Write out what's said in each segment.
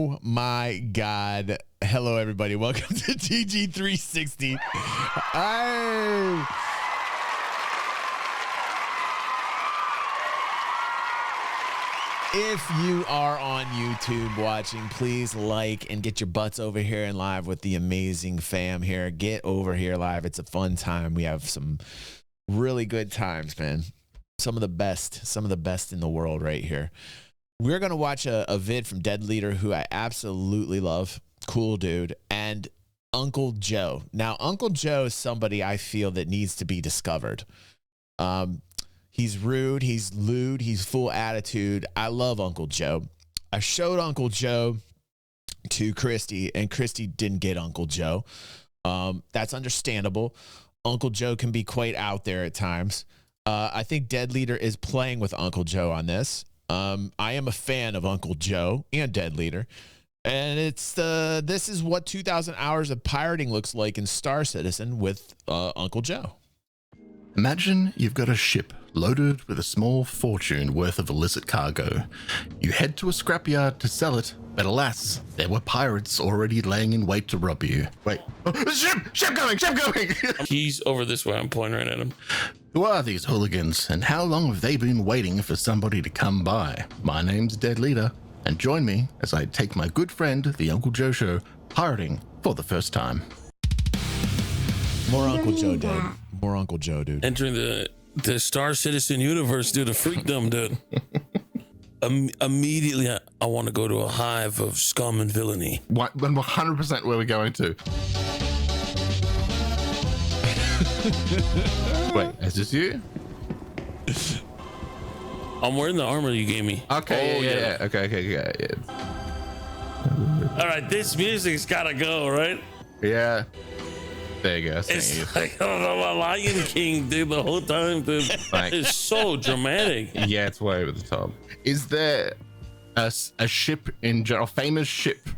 Oh my God. Hello, everybody. Welcome to TG360. Hey. If you are on YouTube watching, please like and get your butts over here and live with the amazing fam here. Get over here live. It's a fun time. We have some really good times, man. Some of the best in the world right here. We're going to watch a vid from Dead Leader, who I absolutely love. Cool dude. And Uncle Joe. Now, Uncle Joe is somebody I feel that needs to be discovered. He's rude, he's lewd, he's full attitude. I love Uncle Joe. I showed Uncle Joe to Christy, and Christy didn't get Uncle Joe. That's understandable. Uncle Joe can be quite out there at times. I think Dead Leader is playing with Uncle Joe on this. I am a fan of Uncle Joe and Dead Leader. And this is what 2,000 hours of pirating looks like in Star Citizen with Uncle Joe. Imagine you've got a ship loaded with a small fortune worth of illicit cargo. You head to a scrapyard to sell it, but alas, there were pirates already laying in wait to rob you. Wait, oh, ship going! He's over this way, I'm pointing right at him. Who are these hooligans, and how long have they been waiting for somebody to come by? My name's Dead Leader, and join me as I take my good friend, the Uncle Joe Show, pirating for the first time. More Uncle Joe, dude. More Uncle Joe, dude. Entering the Star Citizen universe, dude, a freakdom, dude. Immediately, I want to go to a hive of scum and villainy. 100% where we're going to. Wait, is this you? I'm wearing the armor you gave me. Okay, yeah. Okay. All right, this music's gotta go, right? Yeah. There you go. It's like a Lion King, dude, the whole time, dude. It's so dramatic. Yeah, it's way over the top. Is there a ship in general, famous ship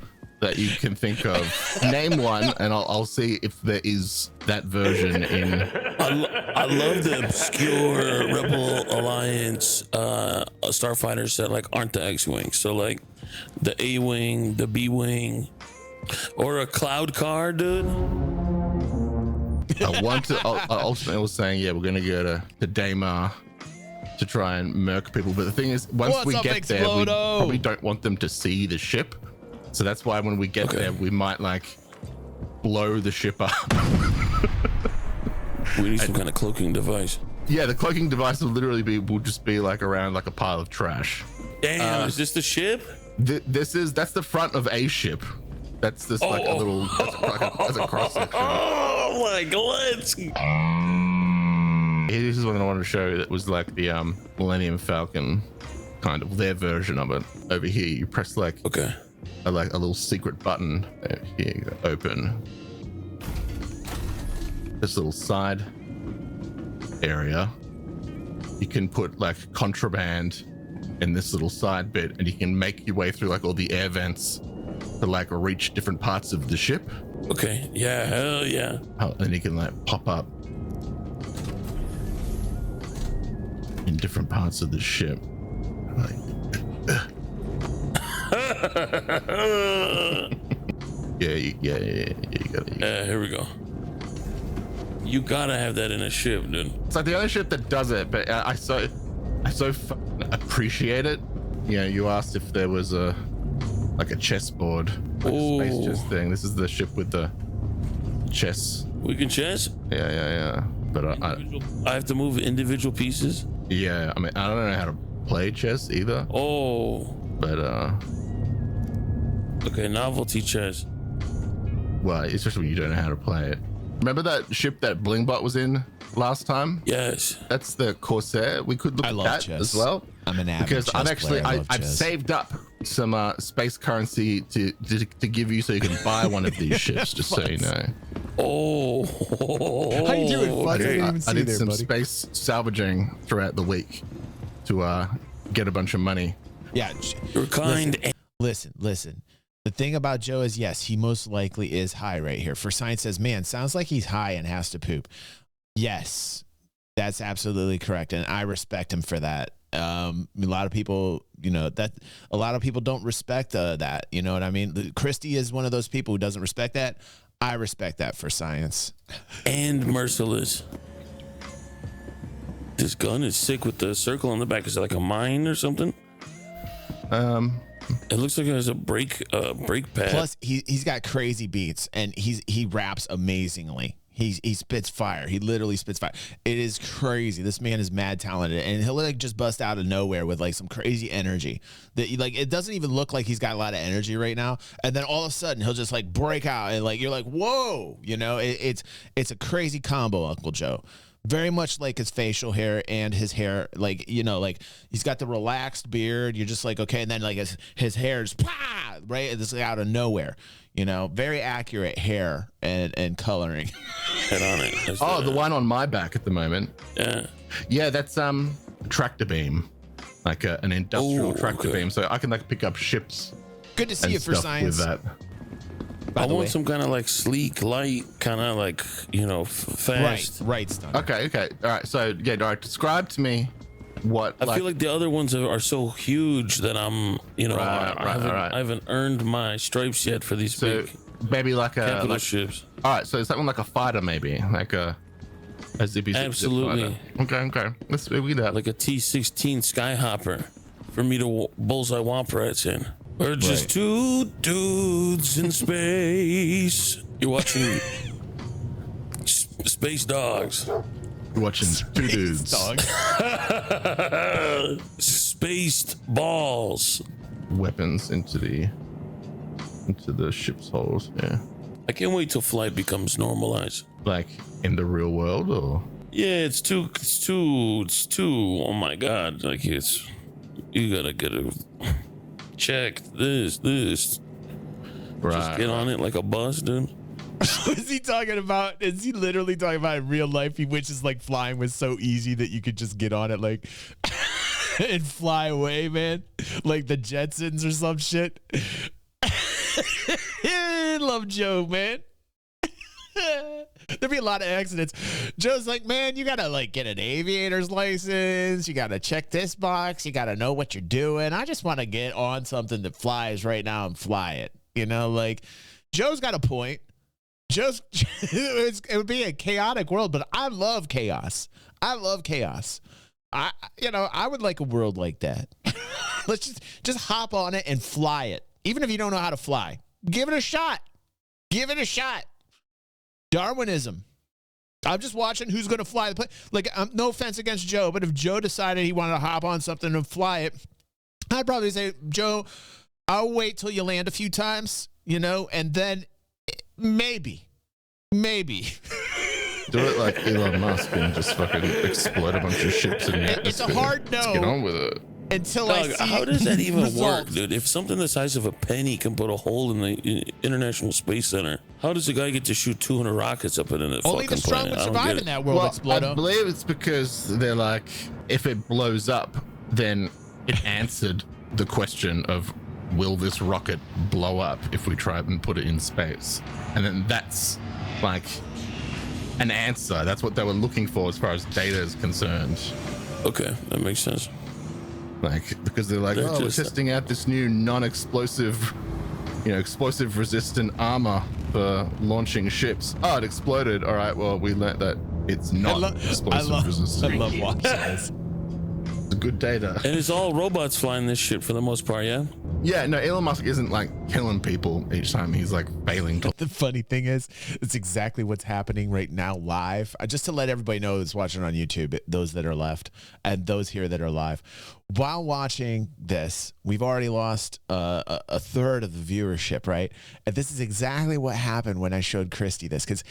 that you can think of? Name one, and I'll see if there is that version in. I love the obscure Rebel Alliance starfighters that like aren't the X-wing. So like the A-wing, the B-wing, or a cloud car, dude. I ultimately was saying, yeah, we're gonna go to Daymar to try and murk people, but the thing is, once we get there, we probably don't want them to see the ship. So that's why when we get there, we might like blow the ship up. We need some kind of cloaking device. Yeah, the cloaking device will just be like around like a pile of trash. Damn, is this the ship? That's the front of a ship. That's just like a little, that's a cross section. Oh my God. This is what I wanted to show that was like the Millennium Falcon, kind of their version of it. Over here, you press like a little secret button. Here you go, open. This little side area. You can put like contraband in this little side bit, and you can make your way through like all the air vents to like reach different parts of the ship. Okay, yeah, hell yeah. And you can like pop up in different parts of the ship. Like, yeah, you got it. Here we go. You gotta have that in a ship, dude. It's like the only ship that does it, but I so appreciate it. You know, you asked if there was a chessboard, like a space chess thing. This is the ship with the chess. We can chess? Yeah. But I have to move individual pieces? Yeah, I mean, I don't know how to play chess either. But okay, novelty chess. Well, especially when you don't know how to play it. Remember that ship that Blingbot was in last time? Yes. That's the Corsair. We could look at that chess as well. I'm an avid because chess I've saved up some space currency to give you so you can buy one of these ships, just so you know. How you doing? I did some space salvaging throughout the week to get a bunch of money. Yeah, you're kind. Listen. The thing about Joe is, yes, he most likely is high right here. For Science says, man, sounds like he's high and has to poop. Yes, that's absolutely correct. And I respect him for that. A lot of people, that a lot of people don't respect that. You know what I mean? Christy is one of those people who doesn't respect that. I respect that for science. And merciless. This gun is sick with the circle on the back. Is it like a mine or something? It looks like it has a brake pad. Plus, he's got crazy beats, and he raps amazingly. He spits fire. He literally spits fire. It is crazy. This man is mad talented, and he'll like just bust out of nowhere with like some crazy energy. That like it doesn't even look like he's got a lot of energy right now, and then all of a sudden he'll just like break out, and like you're like, whoa, it's a crazy combo, Uncle Joe. Very much like his facial hair and his hair, like like he's got the relaxed beard. You're just like, okay, and then like his hair's right, it's like out of nowhere. Very accurate hair and coloring. Head on it. The one on my back at the moment. Yeah, that's tractor beam, like an industrial tractor beam. So I can like pick up ships. Good to see you for science. With that. I want some kind of like sleek, light, kind of like fast. Right stuff. Okay. All right. So yeah, all right. Describe to me what. I feel like the other ones are so huge that I'm, I haven't earned my stripes yet for these big. Maybe like capital ships. All right. So something like a fighter, maybe like a zippy. Absolutely. Okay. Let's do that. Like a T-16 Skyhopper for me to bullseye womp rats in. We're just two dudes in space. You're watching Space Dogs. You're watching two dudes. Spaced balls. Weapons into the ship's holes. Yeah. I can't wait till flight becomes normalized. Like in the real world, or? Yeah, it's too. Oh my God! Like you gotta get a. Check this. Just get on it like a bus, dude. Is he talking about? Is he literally talking about in real life? He wishes like flying was so easy that you could just get on it like and fly away, man, like the Jetsons or some shit. Love Joe, man. There'd be a lot of accidents. Joe's like, man, you gotta like get an aviator's license. You gotta check this box. You gotta know what you're doing. I just want to get on something that flies right now and fly it. Like Joe's got a point. It would be a chaotic world, but I love chaos. I would like a world like that. Let's just hop on it and fly it. Even if you don't know how to fly, give it a shot. Darwinism. I'm just watching who's going to fly the plane. Like, no offense against Joe, but if Joe decided he wanted to hop on something and fly it, I'd probably say, Joe, I'll wait till you land a few times, and then maybe. Do it like Elon Musk and just fucking explode a bunch of ships in the atmosphere. It's a hard no. Let's get on with it. Until Doug, I see how does that even results. work, dude? If something the size of a penny can put a hole in the International Space Center, how does a guy get to shoot 200 rockets up into the Only fucking the strong planet? would survive in that world, Explodo. I believe it's because they're like, if it blows up, then it answered the question of, will this rocket blow up if we try and put it in space? And then that's like an answer. That's what they were looking for as far as data is concerned. Okay, that makes sense. Like, because they're like, we're testing out this new non-explosive, explosive resistant armor for launching ships. Oh, it exploded. All right, well, we learned that it's not explosive resistant. I love watching this. It's good data. And it's all robots flying this shit for the most part, yeah? Yeah, no, Elon Musk isn't like killing people each time he's like failing to. The funny thing is, it's exactly what's happening right now live. Just to let everybody know that's watching on YouTube, those that are left and those here that are live. While watching this, we've already lost a third of the viewership, right? And this is exactly what happened when I showed Christy this, because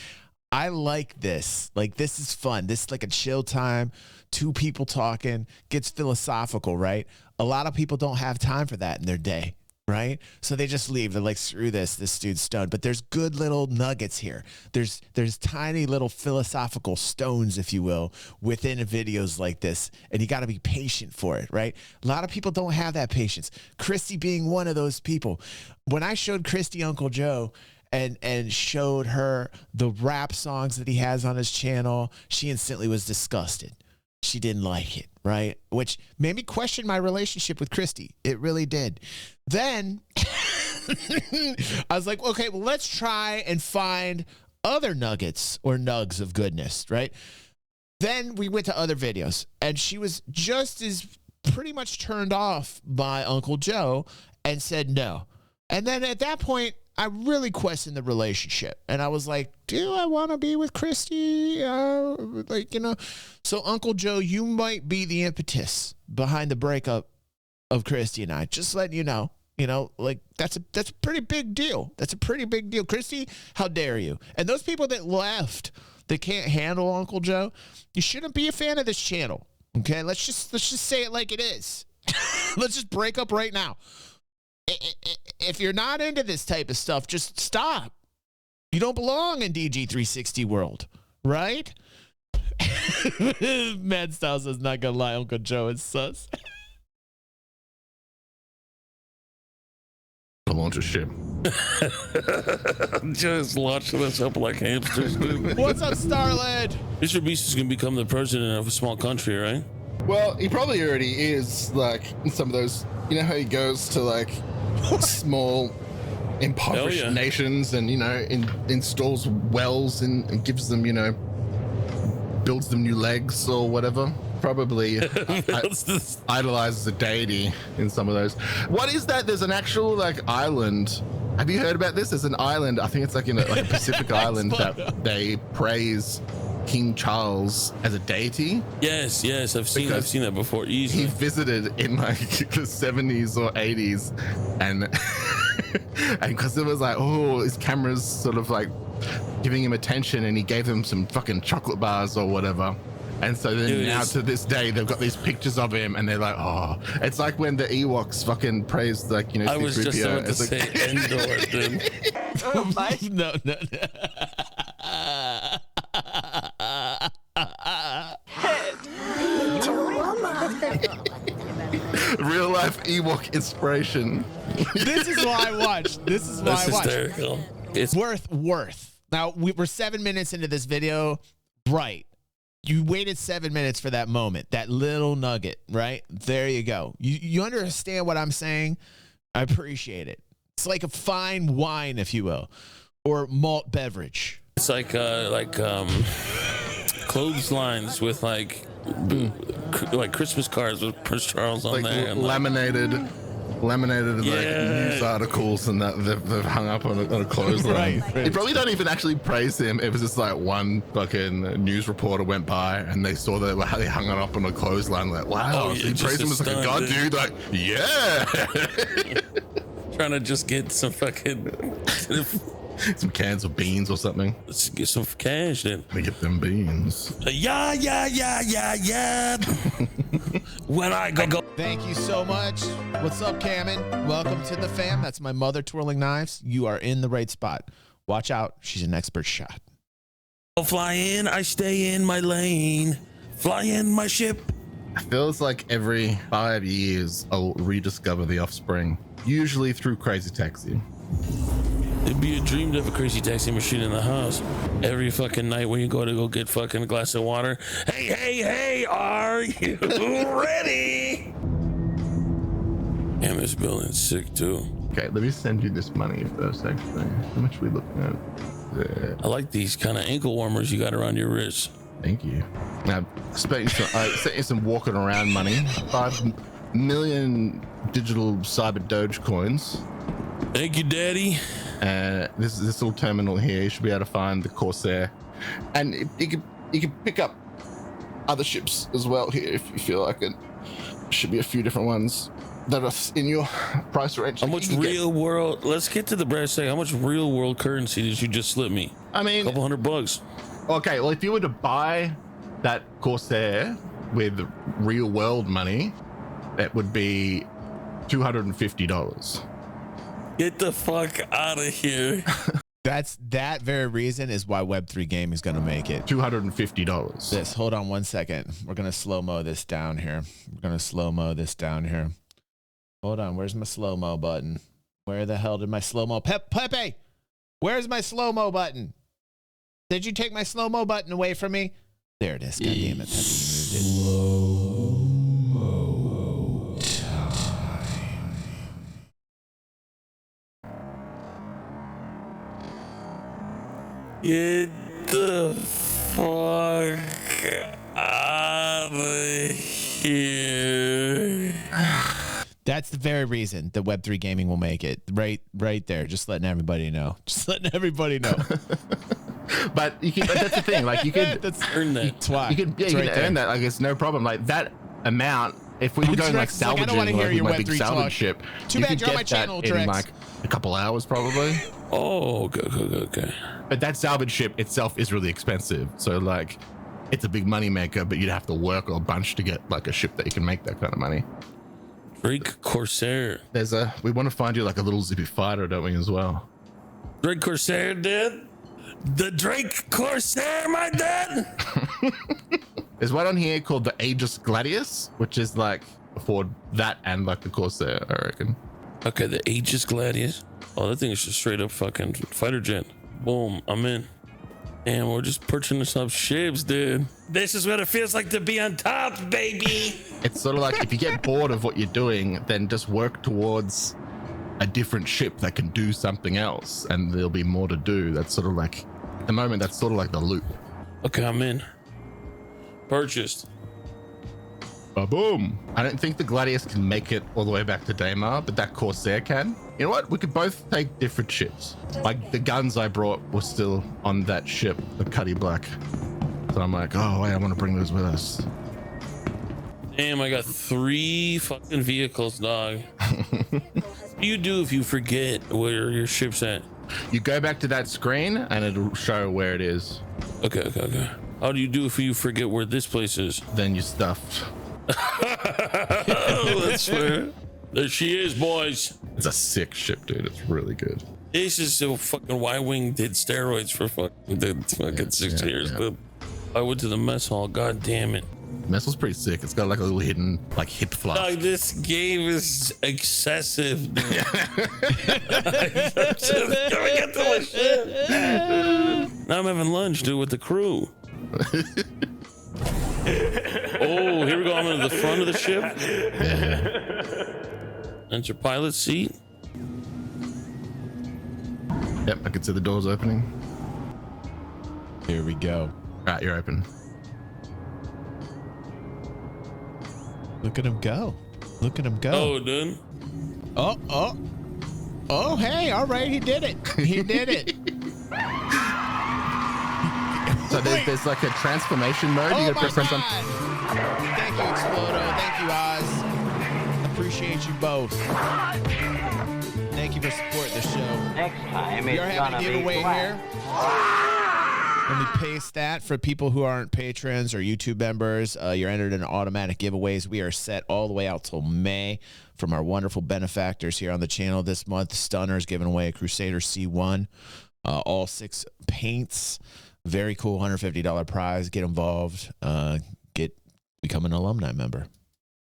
I like this. Like, this is fun. This is like a chill time. Two people talking, gets philosophical, right? A lot of people don't have time for that in their day, right? So they just leave. They're like, screw this dude's stoned. But there's good little nuggets here. There's tiny little philosophical stones, if you will, within videos like this. And you got to be patient for it, right? A lot of people don't have that patience. Christy being one of those people. When I showed Christy Uncle Joe and showed her the rap songs that he has on his channel, she instantly was disgusted. She didn't like it, right? Which made me question my relationship with Christy. It really did. Then I was like, okay, well, let's try and find other nuggets or nugs of goodness, right? Then we went to other videos, and she was just as pretty much turned off by Uncle Joe and said no. And then at that point, I really questioned the relationship. And I was like, do I want to be with Christy? So Uncle Joe, you might be the impetus behind the breakup of Christy and I. Just letting you know. That's a pretty big deal. That's a pretty big deal. Christy, how dare you? And those people that left that can't handle Uncle Joe, you shouldn't be a fan of this channel. Okay, let's just say it like it is. Let's just break up right now. If you're not into this type of stuff, just stop. You don't belong in DG360 world, right? Mad Style says, not gonna lie, Uncle Joe is sus. Launch a ship. Just launching us up like hamsters, dude. What's up, Starlad? Mr. Beast is gonna become the president of a small country, right? Well, he probably already is, like, in some of those, you know how he goes to, like, small impoverished nations and, installs wells and gives them, builds them new legs or whatever. Probably idolizes a deity in some of those. What is that? There's an actual, like, island. Have you heard about this? There's an island, I think it's like in a Pacific island that they praise King Charles as a deity. Yes, I've seen that before. Easily. He visited in like the 70s or 80s, and because it was like, oh, his camera's sort of like giving him attention, and he gave them some fucking chocolate bars or whatever. And so then now to this day, they've got these pictures of him, and they're like, oh, it's like when the Ewoks fucking praised, like, I was just about to say Endor, dude. Oh my! No. Real life Ewok inspiration. This is why I watch. This is hysterical. It's worth. Now we're 7 minutes into this video, right? You waited 7 minutes for that moment, that little nugget, right? There you go. You understand what I'm saying? I appreciate it. It's like a fine wine, if you will, or malt beverage. It's like clotheslines with like Christmas cards with Prince Charles on like there. And laminated like news articles and that they've hung up on a clothesline. Right. They probably don't even actually praise him. It was just like one fucking news reporter went by and they saw that how they hung it up on a clothesline. Like, wow, he praised him as like a god, dude. Like, yeah. Trying to just get some fucking some cans of beans or something. Let's get some cash then. Let me get them beans. Yeah. When I go. Thank you so much. What's up, Cameron? Welcome to the fam. That's my mother twirling knives. You are in the right spot. Watch out. She's an expert shot. I'll fly in. I stay in my lane. Fly in my ship. It feels like every 5 years I'll rediscover The Offspring, usually through Crazy Taxi. It'd be a dream to have a Crazy Taxi machine in the house. Every fucking night when you go get fucking a glass of water. Hey, are you ready? Damn, this building's sick too. Okay, let me send you this money first, actually. How much are we looking at there? I like these kind of ankle warmers you got around your wrist. Thank you. Now, I sent you some walking around money. 5 million digital cyber Doge coins. Thank you, Daddy. This little terminal here, you should be able to find the Corsair, and you can pick up other ships as well here if you feel like it. Should be a few different ones that are in your price range. How much real world? Let's get to the brass tacks. How much real world currency did you just slip me? I mean, a couple $100. Okay, well, if you were to buy that Corsair with real world money, that would be $250. Get the fuck out of here. That's that very reason is why Web3 Game is going to make it $250. Hold on 1 second. We're going to slow-mo this down here. Hold on. Where's my slow-mo button? Where the hell did my slow-mo? Pepe, where's my slow-mo button? Did you take my slow-mo button away from me? There it is. God damn it. Peppy, you moved it. Get the fuck out of here. That's the very reason that Web3 gaming will make it. Right there. Just letting everybody know. But you can, that's the thing. Like you could earn that. That's why. You can earn that. Like it's no problem. Like that amount. If we were going like salvaging, like, my big salvage ship, too bad you're on my channel, in like a couple hours probably. Oh, okay. But that salvage ship itself is really expensive. So like, it's a big money maker. But you'd have to work a bunch to get like a ship that you can make that kind of money. Drake Corsair. We want to find you like a little zippy fighter, don't we, as well? Drake Corsair, dude. The Drake Corsair, my dad. There's one on here called the Aegis Gladius, which is like for that and like the Corsair, I reckon. Okay, the Aegis Gladius. Oh, that thing is just straight up fucking fighter jet. Boom, I'm in. And we're just perching up ships, dude. This is what it feels like to be on top, baby. It's sort of like if you get bored of what you're doing, then just work towards a different ship that can do something else, and there'll be more to do. That's sort of like, at the moment, that's sort of like the loop. Okay, I'm in. Purchased. Boom. I don't think the Gladius can make it all the way back to Daymar, but that Corsair can. You know what? We could both take different ships. Like the guns I brought were still on that ship, the Cuddy Black. So I'm like, oh, wait, I want to bring those with us. Damn, I got 3 fucking vehicles, dog. What do you do if you forget where your ship's at? You go back to that screen and it'll show where it is. Okay. How do you do if you forget where this place is? Then you're stuffed. Oh, that's fair. There she is, boys. It's a sick ship, dude. It's really good. This is so fucking Y-Wing did steroids for fucking 6 years. Yeah. I went to the mess hall. God damn it. Mess was pretty sick. It's got like a little hidden like hip flask. Dog, this game is excessive, dude. Just gonna get to my shit. Now I'm having lunch, dude, with the crew. Oh, here we go. I'm into the front of the ship. Enter pilot seat. Yep, I can see the doors opening. Here we go. All right, you're open. Look at him go. Oh, dude. Oh, hey, all right, he did it. So there's like a transformation mode. Oh, you gotta press on. Thank you, Explodo. Thank you, Oz. Appreciate you both. Thank you for supporting the show. Next time We are having a giveaway here. Let me paste that for people who aren't patrons or YouTube members. You're entered in automatic giveaways. We are set all the way out till May from our wonderful benefactors here on the channel this month. Stunner's giving away a Crusader C1, all 6 paints. Very cool $150 prize. Get involved. Become an alumni member.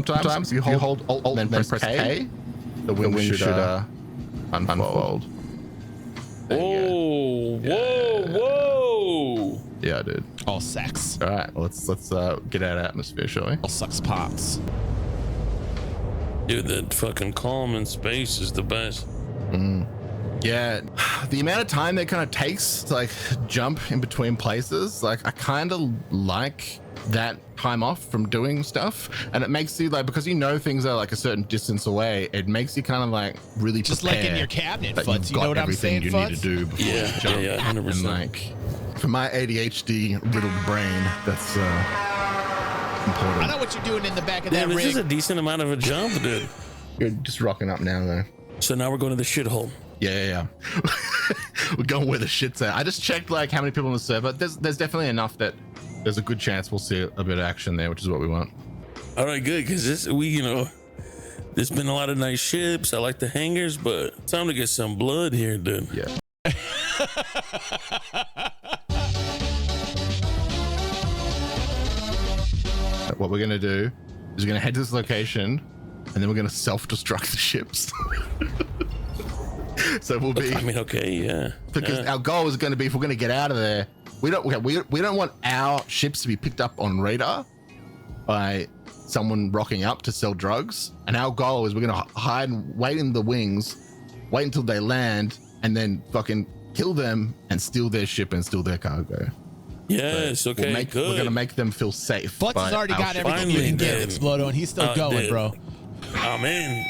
Sometimes you hold Alt and then press K. The wing should unfold. Whoa. Yeah, dude. All sex. All right, let's get out of atmosphere, shall we? All sucks pots. Dude, that fucking calm in space is the best. Yeah, the amount of time that kind of takes to like jump in between places, like I kind of like that time off from doing stuff, and it makes you like, because you know things are like a certain distance away, it makes you kind of like really just like in your cabinet, Futz. You know what I'm saying, you Futz? need to do before you jump. Yeah, 100%. And like for my ADHD riddled brain, that's important. I know what you're doing in the back of Damn, that this rig. is a decent amount of a jump, dude. You're just rocking up now, though. So now we're going to the shithole. Yeah. We're going where the shit's at. I just checked like how many people on the server. There's definitely enough that there's a good chance we'll see a bit of action there, which is what we want. All right, good, because there's been a lot of nice ships. I like the hangars, but time to get some blood here, dude. Yeah. What we're gonna do is we're gonna head to this location, and then we're gonna self-destruct the ships. So we'll be. I mean, okay, yeah. Because our goal is going to be, if we're going to get out of there, we don't want our ships to be picked up on radar by someone rocking up to sell drugs. And our goal is we're gonna hide and wait in the wings, wait until they land, and then fucking kill them and steal their ship and steal their cargo. Yes, okay, good. We're gonna make them feel safe. Butts has already got everything you can get, Explodo, and he's still going, bro. I'm in.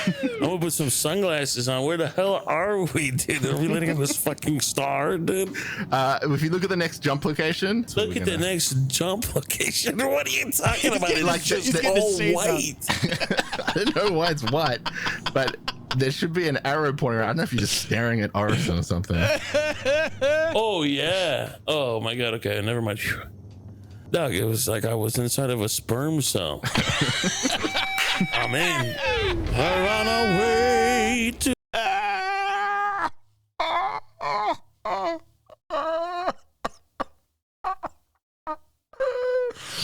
I'm gonna put some sunglasses on. Where the hell are we, dude? Are we landing on this fucking star, dude? If you look at the next jump location. Look at the next jump location. What are you talking about? It's like just all white. I don't know why it's white, but there should be an arrow pointer. I don't know if you're just staring at Orison or something. Oh, yeah. Oh, my God. Okay, never mind. Doug, it was like I was inside of a sperm cell. I'm in. We're on our way to.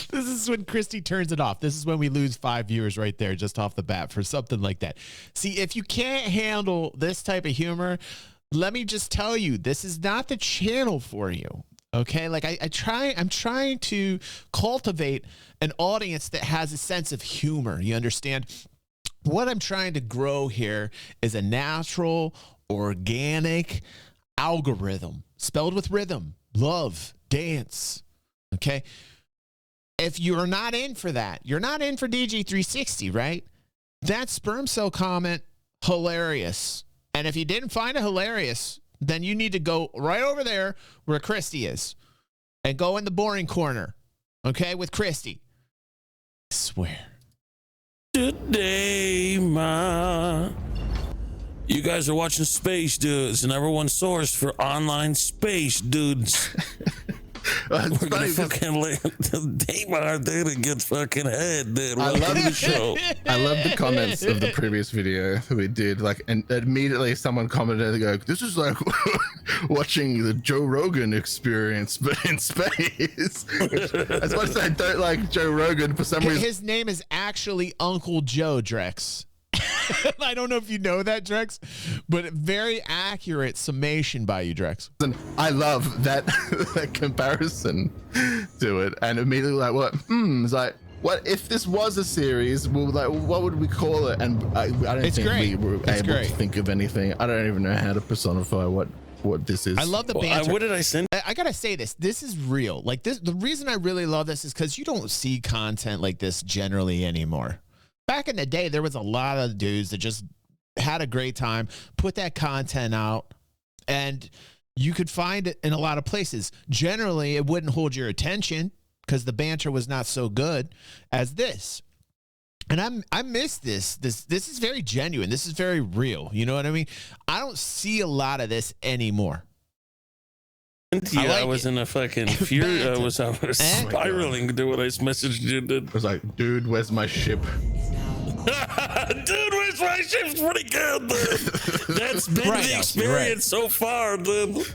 This is when Christy turns it off. This is when we lose 5 viewers right there, just off the bat, for something like that. See, if you can't handle this type of humor, let me just tell you, this is not the channel for you. Okay, like I'm trying to cultivate an audience that has a sense of humor. You understand? What I'm trying to grow here is a natural, organic algorithm, spelled with rhythm, love, dance. Okay. If you're not in for that, you're not in for DG360, right? That sperm cell comment, hilarious. And if you didn't find it hilarious, then you need to go right over there where Christy is and go in the boring corner, okay, with Christy. I swear. Today, ma. You guys are watching Space Dudes, the number one source for online space dudes. We're gonna fucking let Damar dude and get fucking head, dude. I love the show. I love the comments of the previous video we did. Like, and immediately someone commented, they go, "This is like watching the Joe Rogan experience, but in space." As much as I don't like Joe Rogan, for some reason, his name is actually Uncle Joe, Drex. I don't know if you know that, Drex, but very accurate summation by you, Drex. I love that, that comparison to it, and immediately like, what? It's like, what if this was a series? Well, like, what would we call it? And I don't think we were able to think of anything. I don't even know how to personify what this is. I love the banter. What did I send? I gotta say this. This is real. Like this. The reason I really love this is because you don't see content like this generally anymore. Back in the day, there was a lot of dudes that just had a great time, put that content out, and you could find it in a lot of places. Generally, it wouldn't hold your attention because the banter was not so good as this. And I miss this. This is very genuine. This is very real. You know what I mean? I don't see a lot of this anymore. I was in a fucking fury. I was spiraling. Do what I messaged you. Did. I was like, dude, where's my ship? Dude, where's my ship's pretty good, dude. That's been the experience so far, dude.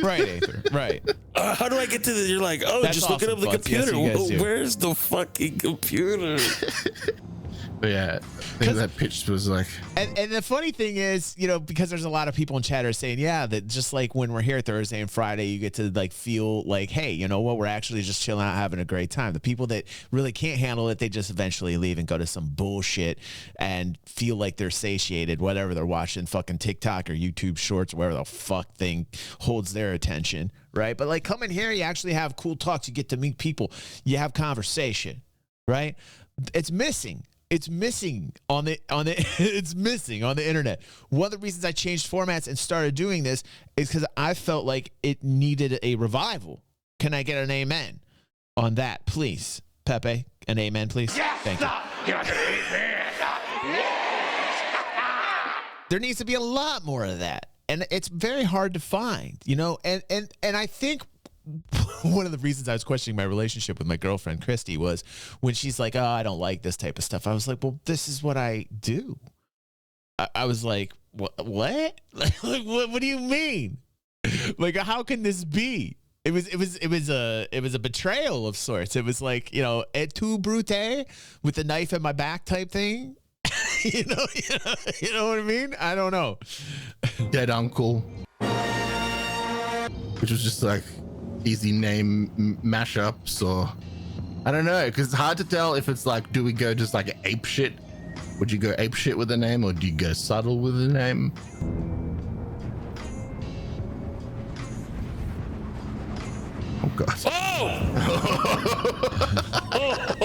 Right, Aether. Right. How do I get to the? You're like, oh, that's just awesome, look it up the computer. Yes, where's the fucking computer? But yeah, I think that pitch was like. And the funny thing is, you know, because there's a lot of people in chat are saying, yeah, that just like when we're here Thursday and Friday, you get to like feel like, hey, you know what, we're actually just chilling out, having a great time. The people that really can't handle it, they just eventually leave and go to some bullshit and feel like they're satiated, whatever they're watching, fucking TikTok or YouTube Shorts, whatever the fuck thing holds their attention, right? But like coming here, you actually have cool talks, you get to meet people, you have conversation, right? It's missing. It's missing on the it's missing on the internet. One of the reasons I changed formats and started doing this is because I felt like it needed a revival. Can I get an amen on that, please? Pepe, an amen, please. Yes, thank you. There needs to be a lot more of that. And it's very hard to find, you know, and I think one of the reasons I was questioning my relationship with my girlfriend, Christy, was when she's like, oh, I don't like this type of stuff. I was like, well, this is what I do. I was like, what? Like, what do you mean? Like, how can this be? It was a betrayal of sorts. It was like, you know, et tu brute with the knife in my back type thing. you know what I mean? I don't know. Dead uncle. Which was just like, easy name mashups, or I don't know, because it's hard to tell if it's like, do we go just like ape shit? Would you go ape shit with a name, or do you go subtle with a name? Oh god.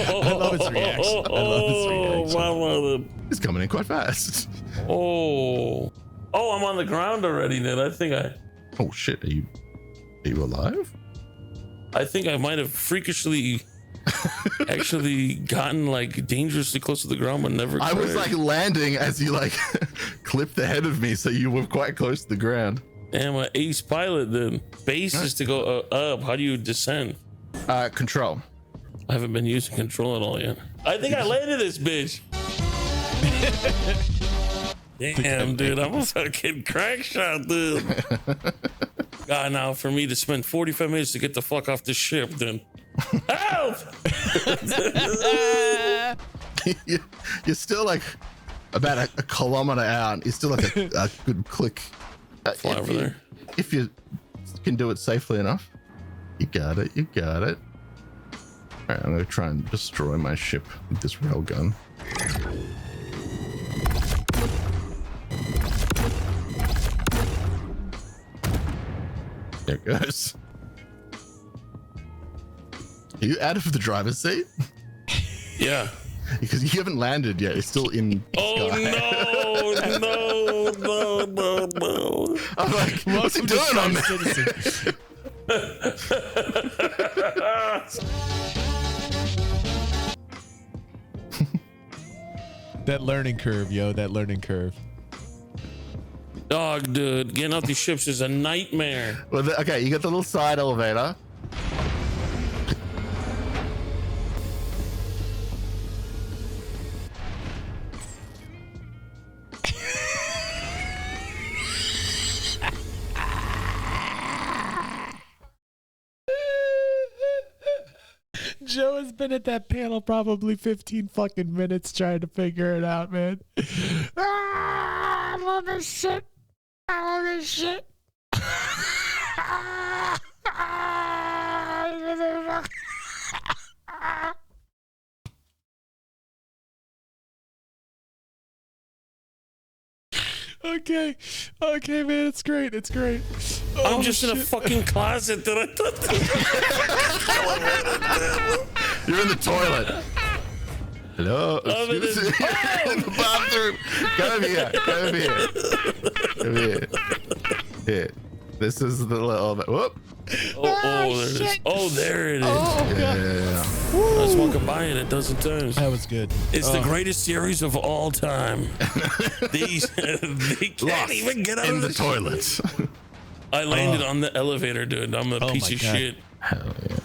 I love his reaction. I love his reaction. He's coming in quite fast. Oh, I'm on the ground already. Then I think Oh shit! Are you alive? I think I might have freakishly actually gotten like dangerously close to the ground, but never. I was like landing as you like clipped the head of me, so you were quite close to the ground. Damn, an ace pilot. Then base is to go up. How do you descend? Control. I haven't been using control at all yet. I think I landed this bitch. Damn, dude, I'm a fucking crack shot, dude. God, now for me to spend 45 minutes to get the fuck off this ship, then help! You're still like about a kilometer out. You're still like a good click. Fly over there. If you can do it safely enough. You got it. You got it. All right, I'm gonna try and destroy my ship with this railgun. There it goes. Are you out of the driver's seat? Yeah. Because you haven't landed yet. It's still in the sky. No. I'm like, what's he doing on Citizen? That learning curve, yo, that learning curve. Dog, dude, getting off these ships is a nightmare. Well, okay, you got the little side elevator. Joe has been at that panel probably 15 fucking minutes trying to figure it out, man. I love this shit. I love this shit. Okay, man, it's great. It's great. I'm just in a fucking closet that I thought. You're in the toilet. Hello. Excuse me. You're in the bathroom. Come here. Here. This is the little. Whoop. There it is. Oh, Yeah. I was walking by it a dozen times. that was good. It's the greatest series of all time. They can't even get out In of the toilet. I landed on the elevator, dude. I'm a piece my of God. shit. Hell yeah.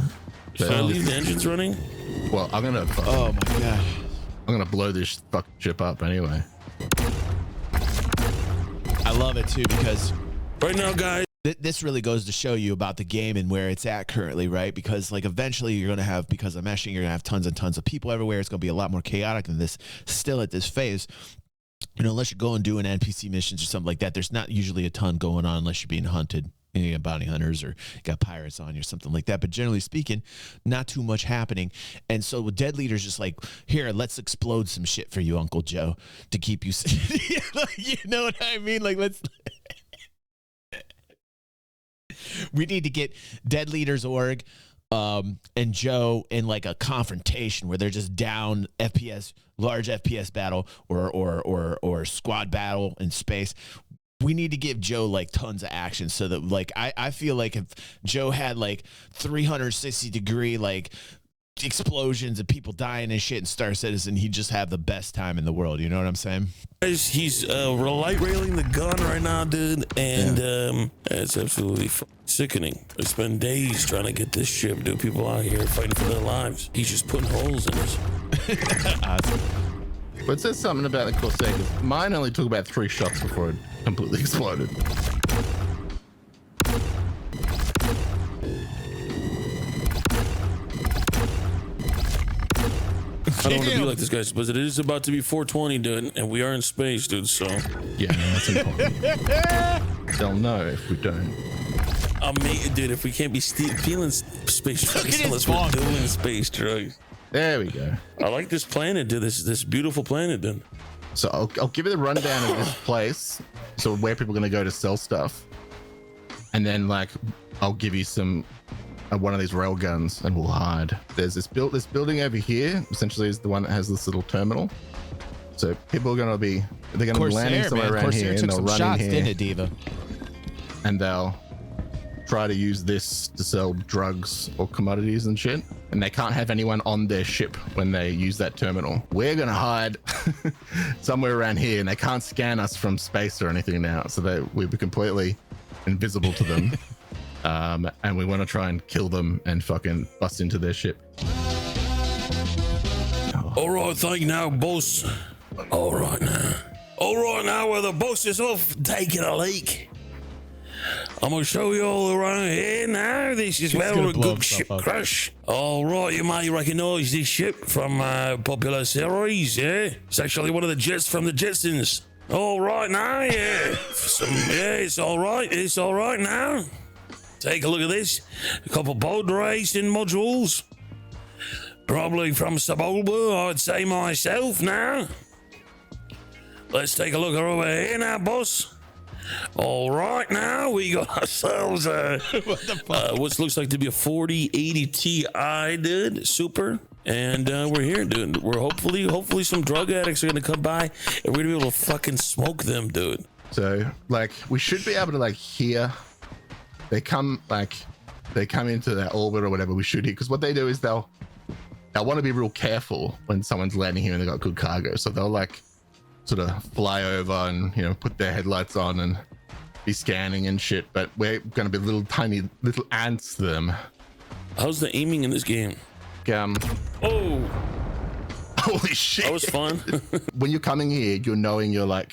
Should I leave the engines running? Well, I'm gonna. Oh my God. I'm gonna blow this fucking ship up anyway. I love it too because Right now, guys. this really goes to show you about the game and where it's at currently, right? Because like eventually you're going to have, because of meshing, you're going to have tons and tons of people everywhere. It's going to be a lot more chaotic than this still at this phase. You know, unless you're going doing NPC missions or something like that, there's not usually a ton going on unless you're being hunted. You got bounty hunters or you got pirates on you or something like that. But generally speaking, not too much happening. And so with Dead Leader's just like, here, let's explode some shit for you, Uncle Joe, to keep you you know what I mean? Like, let's... We need to get Dead Leaders org and Joe in like a confrontation where they're just down FPS, large FPS battle or squad battle in space. We need to give Joe like tons of action so that like I feel like if Joe had like 360-degree like explosions and people dying and shit in Star Citizen, he'd just have the best time in the world. You know what I'm saying? He's light railing the gun right now, dude, and it's absolutely sickening. I spent days trying to get this ship, dude. People out here fighting for their lives. He's just putting holes in us. Awesome. But it says something about the Crusader. Mine only took about 3 shots before it completely exploded. I don't want to be like this, guys, but it is about to be 420, dude, and we are in space, dude, so. Yeah, that's important. They'll know if we don't. Dude, if we can't be stealing space trucks unless we're doing space trucks. There we go. I like this planet, dude. This beautiful planet, dude. So I'll give you the rundown of this place. So where people are going to go to sell stuff. And then like, I'll give you some, one of these rail guns and we'll hide. There's this building over here, essentially is the one that has this little terminal. So people are going to be, they're going to be landing somewhere around Corsair here and they'll run shots, in here. didn't it, Diva? And they'll try to use this to sell drugs or commodities and shit. And they can't have anyone on their ship when they use that terminal. We're going to hide somewhere around here and they can't scan us from space or anything now. So we'll be completely invisible to them. And we want to try and kill them and fucking bust into their ship. All right, thank you now, boss. All right now, where the boss is off taking a leak. I'm gonna show you all around here now. This is where a good ship crash. All right, you may recognize this ship from a popular series, yeah? It's actually one of the jets from the Jetsons. All right now, yeah. It's all right. It's all right now. Take a look at this. A couple boat racing modules. Probably from Sebulba, I'd say myself now. Let's take a look over here now, boss. All right, now we got ourselves what looks like to be a 4080 Ti, dude, super. And we're here, dude. We're hopefully some drug addicts are gonna come by and we're gonna be able to fucking smoke them, dude. So like we should be able to like hear they come into their orbit or whatever we should hear, because what they do is they'll want to be real careful when someone's landing here and they got good cargo. So they'll like sort of fly over and, you know, put their headlights on and be scanning and shit. But we're going to be little ants to them. How's the aiming in this game? Oh, holy shit. That was fun. When you're coming here, you're knowing you're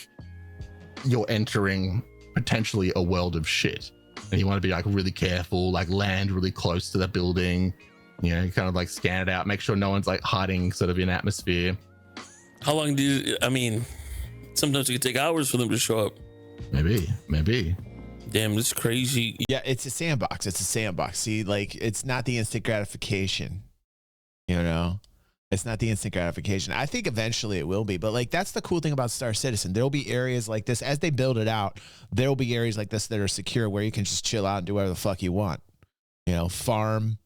entering potentially a world of shit. And you want to be like really careful, like land really close to the building. You know, kind of like scan it out, make sure no one's like hiding sort of in atmosphere. How long sometimes it could take hours for them to show up. Maybe. Damn, this is crazy. Yeah, it's a sandbox. See, like, it's not the instant gratification, you know? It's not the instant gratification. I think eventually it will be, but like, that's the cool thing about Star Citizen. There'll be areas like this as they build it out. There'll be areas like this that are secure where you can just chill out and do whatever the fuck you want, you know, farm.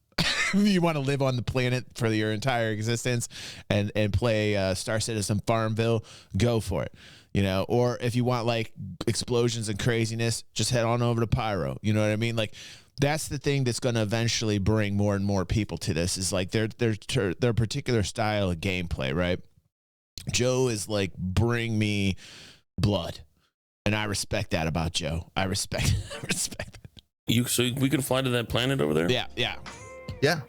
You want to live on the planet for your entire existence and play Star Citizen Farmville, go for it, you know. Or if you want like explosions and craziness, just head on over to Pyro. You know what I mean? Like, that's the thing that's going to eventually bring more and more people to this, is like their particular style of gameplay, right? Joe is like, bring me blood, and I respect that about Joe. I respect it. So we can fly to that planet over there? Yeah,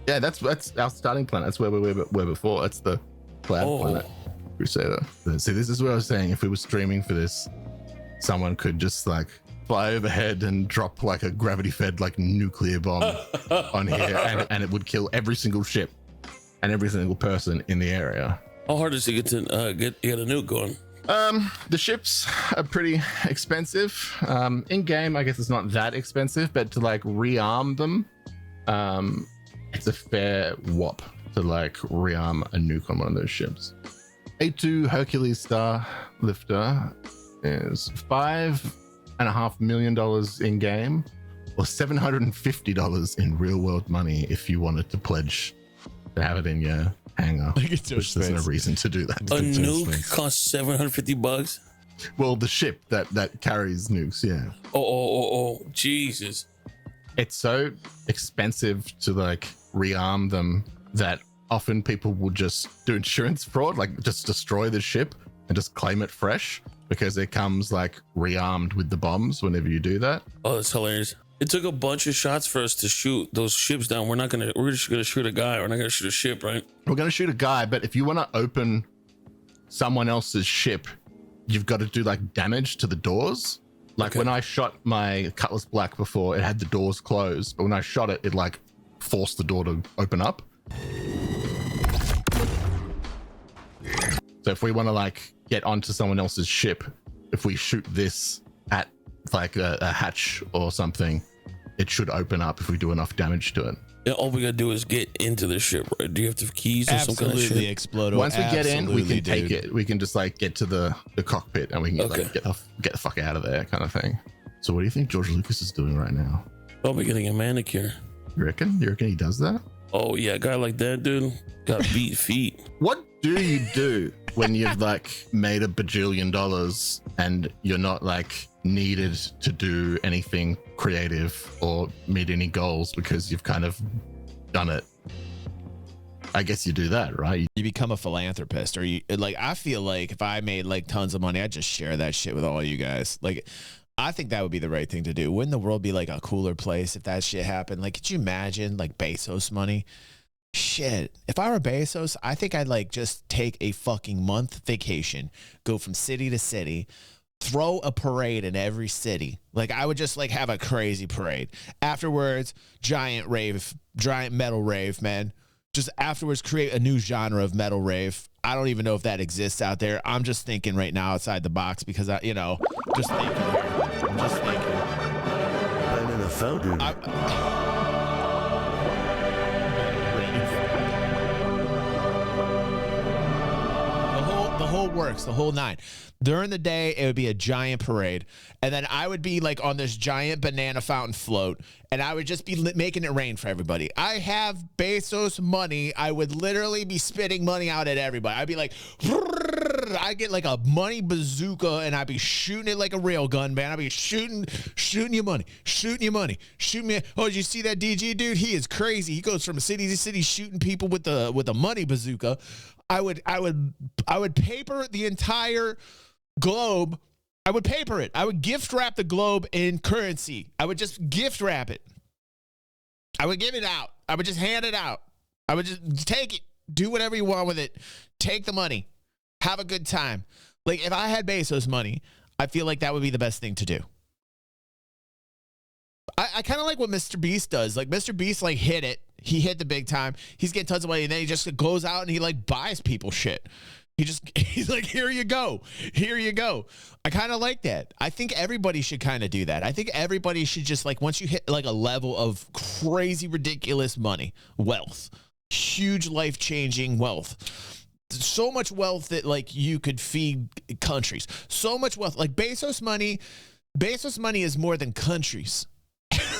that's our starting planet. That's where we were before. That's the cloud planet, Crusader. See, this is what I was saying. If we were streaming for this, someone could just like fly overhead and drop like a gravity-fed like nuclear bomb on here, and it would kill every single ship and every single person in the area. How hard is it to get a nuke going? The ships are pretty expensive. In game, I guess it's not that expensive, but to like rearm them, it's a fair whop to like rearm a nuke on one of those ships. A2 Hercules Star Lifter is $5.5 million in game, or $750 in real world money if you wanted to pledge to have it in your hangar. Which there's no reason to do that. A nuke costs $750. Well, the ship that carries nukes, yeah. Oh, Jesus. It's so expensive to like rearm them that often people will just do insurance fraud, like just destroy the ship and just claim it fresh, because it comes like rearmed with the bombs whenever you do that. Oh, that's hilarious. It took a bunch of shots for us to shoot those ships down. We're just gonna shoot a guy. We're not gonna shoot a ship, right? We're gonna shoot a guy, but if you want to open someone else's ship, you've got to do like damage to the doors. Like when I shot my Cutlass Black before, it had the doors closed, but when I shot it, it like forced the door to open up. So if we want to like get onto someone else's ship, if we shoot this at like a hatch or something, it should open up if we do enough damage to it. Yeah, all we gotta do is get into the ship, right? Do you have to have keys or some kind of shit? Explode. Once we get in, we can take it. We can just like get to the cockpit and we can like, get the fuck out of there, kind of thing. So what do you think George Lucas is doing right now? Probably getting a manicure. You reckon? You reckon he does that? Oh yeah, a guy like that, dude, got beat feet. What do you do when you've like made $1 bajillion and you're not like needed to do anything creative or meet any goals because you've kind of done it? I guess you do that, right? You become a philanthropist, or you like. I feel like if I made like tons of money, I'd just share that shit with all you guys. Like, I think that would be the right thing to do. Wouldn't the world be like a cooler place if that shit happened? Like, could you imagine like Bezos money? Shit. If I were Bezos, I think I'd like just take a fucking month vacation, go from city to city, throw a parade in every city. Like, I would just like have a crazy parade. Afterwards, giant metal rave, man. Just afterwards, create a new genre of metal rave. I don't even know if that exists out there. I'm just thinking right now outside the box because just thinking here. I'm just thinking. I'm in a fountain. The whole works, the whole nine. During the day, it would be a giant parade. And then I would be like on this giant banana fountain float. And I would just be making it rain for everybody. I have Bezos money. I would literally be spitting money out at everybody. I'd be like, I get like a money bazooka and I'd be shooting it like a railgun, man. I'd be shooting your money, shooting me. Oh, did you see that DG dude? He is crazy. He goes from city to city shooting people with the money bazooka. I would paper the entire globe. I would paper it. I would gift wrap the globe in currency. I would just gift wrap it. I would give it out. I would just hand it out. I would just take it. Do whatever you want with it. Take the money. Have a good time. Like, if I had Bezos money, I feel like that would be the best thing to do. I kind of like what Mr. Beast does. Like, Mr. Beast, like, hit it. He hit the big time. He's getting tons of money, and then he just goes out and he, like, buys people shit. He's like, here you go. Here you go. I kind of like that. I think everybody should kind of do that. I think everybody should just, like, once you hit, like, a level of crazy, ridiculous money, wealth, huge life-changing wealth, so much wealth that, like, you could feed countries. So much wealth. Like, Bezos money is more than countries.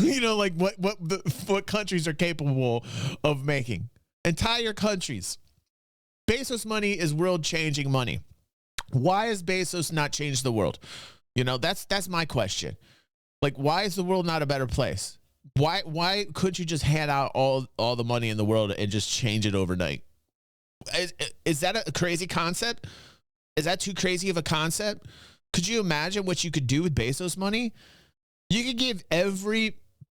You know, like what countries are capable of making. Entire countries. Bezos money is world-changing money. Why has Bezos not changed the world? You know, that's my question. Like, why is the world not a better place? Why couldn't you just hand out all the money in the world and just change it overnight? Is that a crazy concept? Is that too crazy of a concept? Could you imagine what you could do with Bezos money? You could give every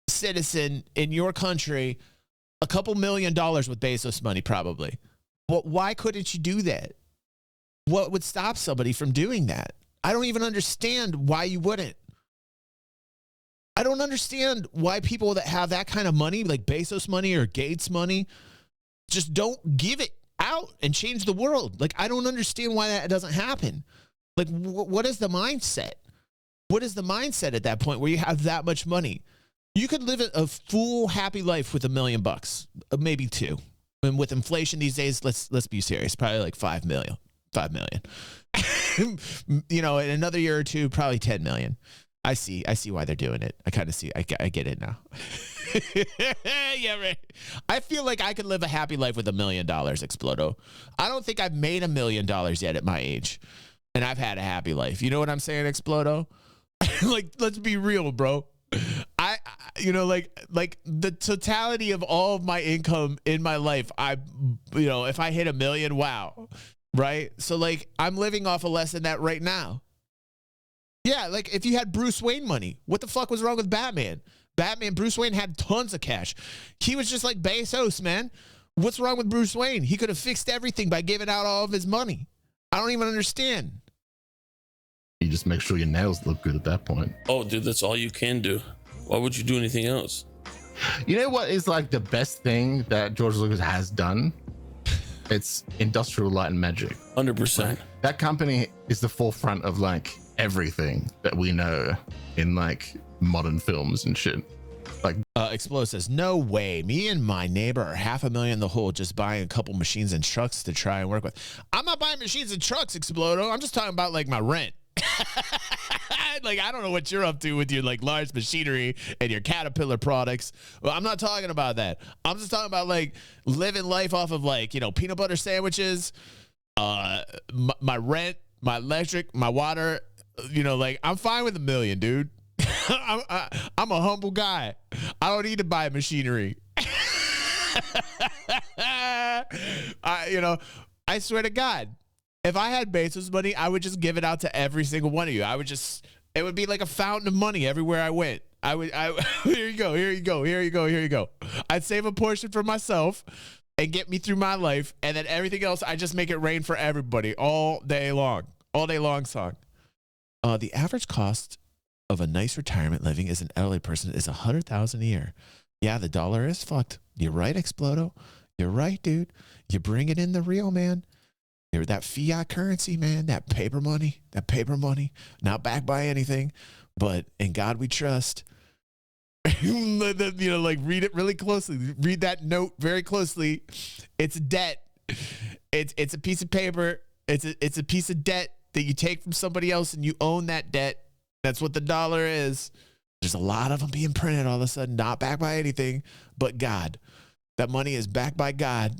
citizen in your country a couple $1 million with Bezos money, probably. Well, why couldn't you do that? What would stop somebody from doing that? I don't even understand why you wouldn't. I don't understand why people that have that kind of money, like Bezos money or Gates money, just don't give it out and change the world. Like, I don't understand why that doesn't happen. Like, what is the mindset? What is the mindset at that point where you have that much money? You could live a full happy life with $1 million, maybe $2 million. And with inflation these days, let's be serious, probably like 5 million. 5 million. You know, in another year or two, probably 10 million. I see why they're doing it. I kind of see. I get it now. Yeah, right. I feel like I could live a happy life with $1 million, Explodo. I don't think I've made $1 million yet at my age, and I've had a happy life. You know what I'm saying, Explodo? Like, let's be real, bro. I you know, like the totality of all of my income in my life, if I hit $1 million, wow, right? So, like, I'm living off of less than that right now. Yeah, like, if you had Bruce Wayne money, what the fuck was wrong with Batman? Bruce Wayne had tons of cash. He was just like Bezos, man. What's wrong with Bruce Wayne? He could have fixed everything by giving out all of his money. I don't even understand. You just make sure your nails look good at that point. Oh, dude, that's all you can do. Why would you do anything else? You know what is like the best thing that George Lucas has done? It's Industrial Light and Magic. 100%. That company is the forefront of like everything that we know in like modern films and shit. Like, Explode says, no way. Me and my neighbor are $500,000 in the hole just buying a couple machines and trucks to try and work with. I'm not buying machines and trucks, Explodo. I'm just talking about like my rent. Like, I don't know what you're up to with your like large machinery and your Caterpillar products. Well, I'm not talking about that. I'm just talking about like living life off of like, you know, peanut butter sandwiches, my rent, my electric, my water. You know, like, I'm fine with $1 million, dude. I'm a humble guy. I don't need to buy machinery. I swear to God, if I had Bezos money, I would just give it out to every single one of you. It would be like a fountain of money everywhere I went. Here you go. I'd save a portion for myself and get me through my life. And then everything else, I just make it rain for everybody all day long song. The average cost of a nice retirement living as an elderly person is $100,000 a year. Yeah, the dollar is fucked. You're right, Explodo. You're right, dude. You bring it in the real, man. You're that fiat currency, man. That paper money. Not backed by anything, but in God we trust. Like, read it really closely. Read that note very closely. It's debt. It's a piece of paper. It's a piece of debt that you take from somebody else and you own that debt. That's what the dollar is. There's a lot of them being printed all of a sudden, not backed by anything but God. That money is backed by God.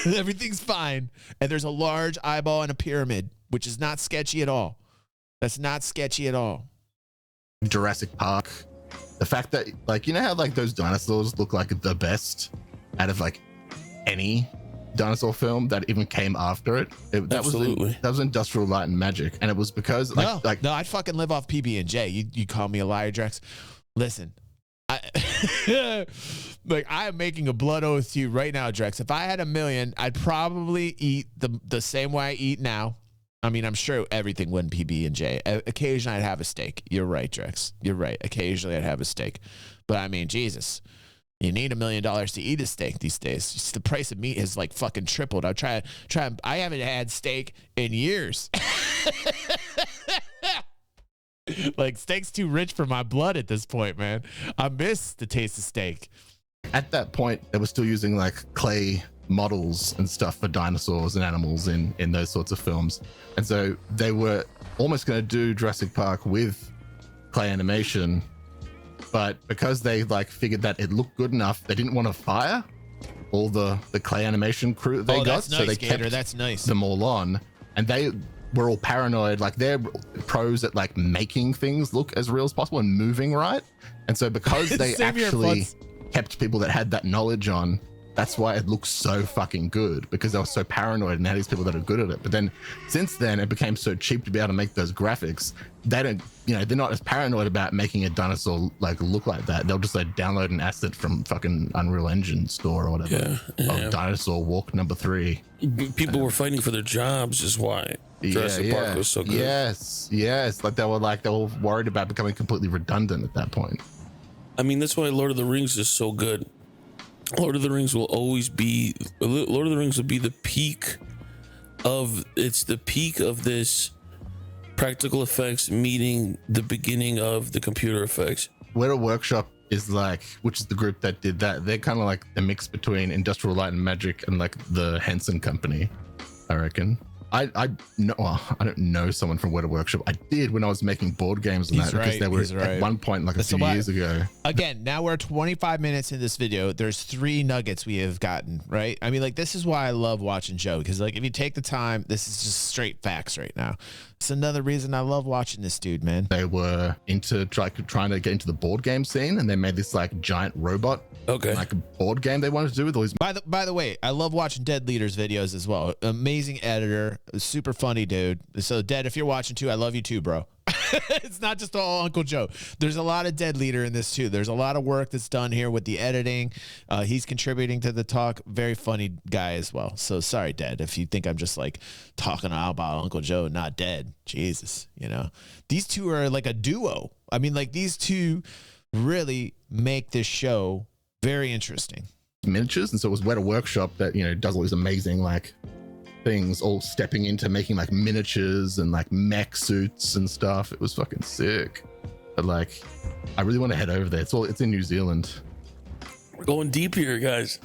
Everything's fine. And there's a large eyeball and a pyramid, which is not sketchy at all. That's not sketchy at all. Jurassic Park. The fact that, like, you know how like those dinosaurs look like the best out of like any dinosaur film that even came after it. That was Industrial Light and Magic, and it was because no, I'd fucking live off PB&J. You call me a liar, Drex. Listen, I am making a blood oath to you right now, Drex. If I had $1 million, I'd probably eat the same way I eat now. I mean, I'm sure everything wouldn't PB&J. Occasionally, I'd have a steak. You're right, Drex. You're right. Occasionally, I'd have a steak, but I mean, Jesus. You need $1 million to eat a steak these days. Just the price of meat has like fucking tripled. I haven't had steak in years. Like, steak's too rich for my blood at this point, man. I miss the taste of steak. At that point, they were still using like clay models and stuff for dinosaurs and animals in those sorts of films. And so they were almost going to do Jurassic Park with clay animation. But because they like figured that it looked good enough, they didn't want to fire all the clay animation crew that they got. That's nice, so they Gator. kept That's nice. them all on, and they were all paranoid. Like, they're pros at like making things look as real as possible and moving right. And so because they actually kept people that had that knowledge on, that's why it looks so fucking good, because they were so paranoid and had these people that are good at it. But then since then, it became so cheap to be able to make those graphics. They don't, they're not as paranoid about making a dinosaur like look like that. They'll just like download an asset from fucking Unreal Engine store or whatever. Yeah. Dinosaur Walk number 3. People were fighting for their jobs, is why Jurassic Park was so good. Yes. Like they were worried about becoming completely redundant at that point. I mean, that's why Lord of the Rings is so good. Lord of the Rings will always be, Lord of the Rings will be the peak of this practical effects meeting the beginning of the computer effects. Weta Workshop is like, which is the group that did that. They're kind of like a mix between Industrial Light and Magic and like the Henson Company, I reckon. I don't know someone from Weta Workshop. I did when I was making board games and because they were at one point like a few years ago. Again, now we're 25 minutes in this video. There's 3 nuggets we have gotten, right? I mean, like, this is why I love watching Joe, because like if you take the time, this is just straight facts right now. It's another reason I love watching this dude, man. They were into trying to get into the board game scene, and they made this like giant robot. Okay. Like a board game they wanted to do with all these. By the way, I love watching Dead Leader's videos as well. Amazing editor, super funny dude. So Dead, if you're watching too, I love you too, bro. It's not just all Uncle Joe. There's a lot of Dead Leader in this too. There's a lot of work that's done here with the editing. He's contributing to the talk. Very funny guy as well. So sorry, Dead, if you think I'm just like talking about Uncle Joe, not Dead. Jesus, these two are like a duo. I mean, like, these two really make this show very interesting. Miniatures, and so it was Weta Workshop that does all these amazing like things, all stepping into making like miniatures and like mech suits and stuff. It was fucking sick. but like, I really want to head over there. It's in New Zealand. We're going deep here, guys.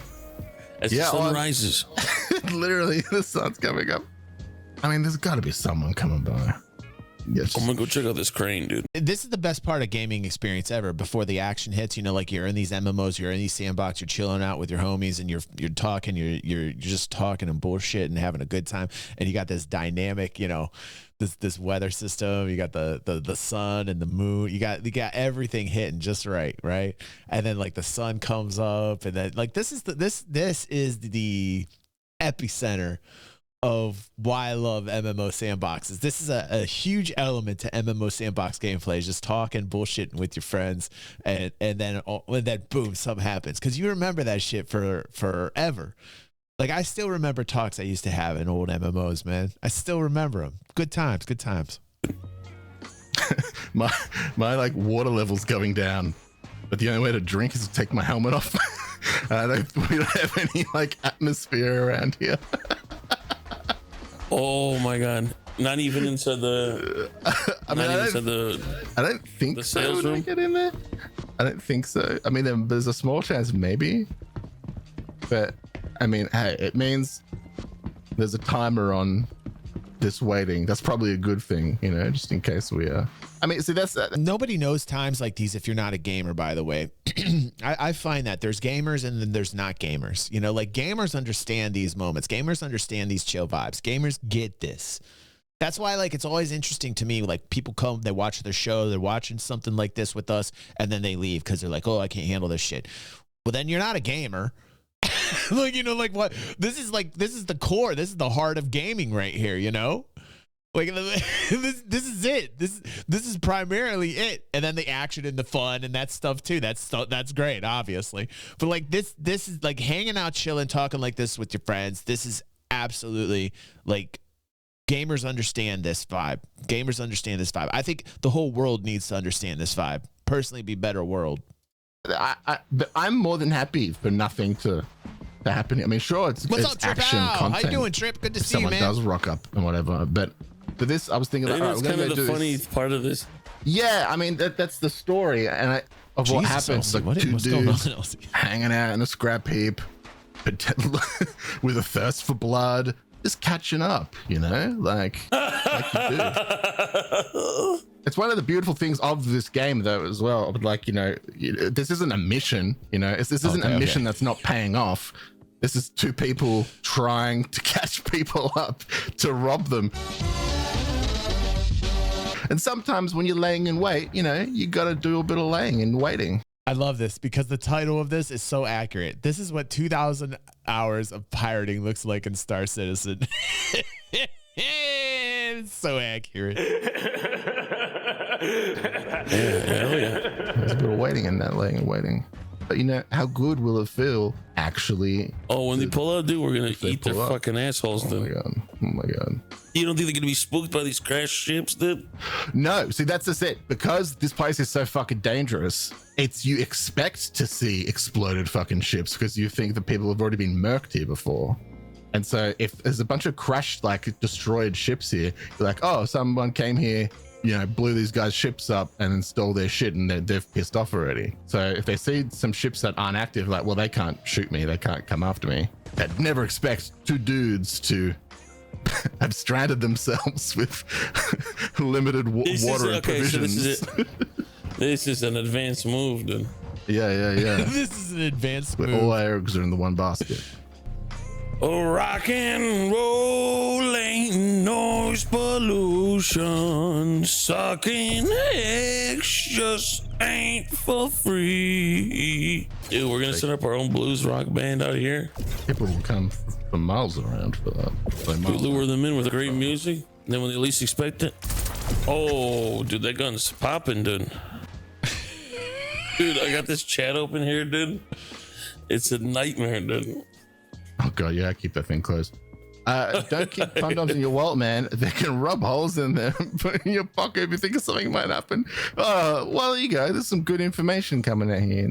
As the sun rises. Literally, the sun's coming up. I mean, there's got to be someone coming by. Yes. I'm gonna go check out this crane, dude. This is the best part of gaming experience ever. Before the action hits, you know, like you're in these MMOs, you're in these sandbox, you're chilling out with your homies, and you're talking, you're just talking and bullshit and having a good time. And you got this dynamic, you know, this weather system. You got the sun and the moon. You got everything hitting just right, right? And then like the sun comes up, and then like this is the epicenter of why I love MMO sandboxes. This is a huge element to MMO sandbox gameplay, is just talking, bullshitting with your friends, and then boom, something happens. Because you remember that shit for forever. Like, I still remember talks I used to have in old MMOs, man. I still remember them. Good times, good times. my like water level's going down, but the only way to drink is to take my helmet off. We don't have any like atmosphere around here. Oh my god! Not even inside the. I don't think the so. sales room. Get in there. I don't think so. I mean, there's a small chance, maybe, but I mean, hey, it means there's a timer on this waiting. That's probably a good thing, you know, just in case we are. I mean, see, that's nobody knows times like these if you're not a gamer, by the way. I find that there's gamers and then there's not gamers. You know, like gamers understand these moments. Gamers understand these chill vibes. Gamers get this. That's why, like, it's always interesting to me. Like, people come, they watch their show, they're watching something like this with us, and then they leave because they're like, oh, I can't handle this shit. Well, then you're not a gamer. Like, you know, like what? This is the core. This is the heart of gaming right here, you know? Like, this is it. This is primarily it, and then the action and the fun and that stuff too. That's great, obviously. But like this is like hanging out, chilling, talking like this with your friends. This is absolutely like gamers understand this vibe. Gamers understand this vibe. I think the whole world needs to understand this vibe. Personally, be better world. I'm more than happy for nothing to happen. I mean, sure, it's action content. How you doing, Trip? Good to see you, man. Someone does rock up and whatever, but. For this, I was thinking that that's kind of the funny part of this. Yeah, I mean that's the story, and of what happens. Like two dudes hanging out in a scrap heap, with a thirst for blood, just catching up. You know, like you do. It's one of the beautiful things of this game, though, as well. But like, you know, this isn't a mission. You know, this isn't a mission that's not paying off. This is two people trying to catch people up to rob them. And sometimes when you're laying in wait, you know, you got to do a bit of laying and waiting. I love this because the title of this is so accurate. This is what 2,000 hours of pirating looks like in Star Citizen. It's so accurate. Yeah. There's a bit of waiting in that, laying and waiting. But you know, how good will it feel actually? Oh, when they pull out, dude, we're gonna eat their fucking assholes. Oh my god! You don't think they're gonna be spooked by these crash ships, dude? No, see, that's just it. Because this place is so fucking dangerous, you expect to see exploded fucking ships because you think that people have already been murked here before. And so if there's a bunch of crashed, like destroyed ships here, you're like, oh, someone came here, you know, blew these guys' ships up and then stole their shit, and they've pissed off already. So if they see some ships that aren't active, like, well, they can't shoot me, they can't come after me. I'd never expect two dudes to have stranded themselves with limited water and provisions. So this is an advanced move, dude. Yeah. This is an advanced move. All our eggs are in the one basket. Oh, rock and roll ain't noise pollution. Sucking eggs just ain't for free. Dude, we're gonna set up our own blues rock band out here. People will come from miles around for that. We lure them in with great music, and then when they least expect it, oh, dude, that gun's popping, dude. Dude, I got this chat open here, dude. It's a nightmare, dude. Oh god, yeah, keep that thing closed. Don't keep condoms in your wallet, man. They can rub holes in there. Put in your pocket if you think something might happen. Oh, well, there you go. There's some good information coming out here.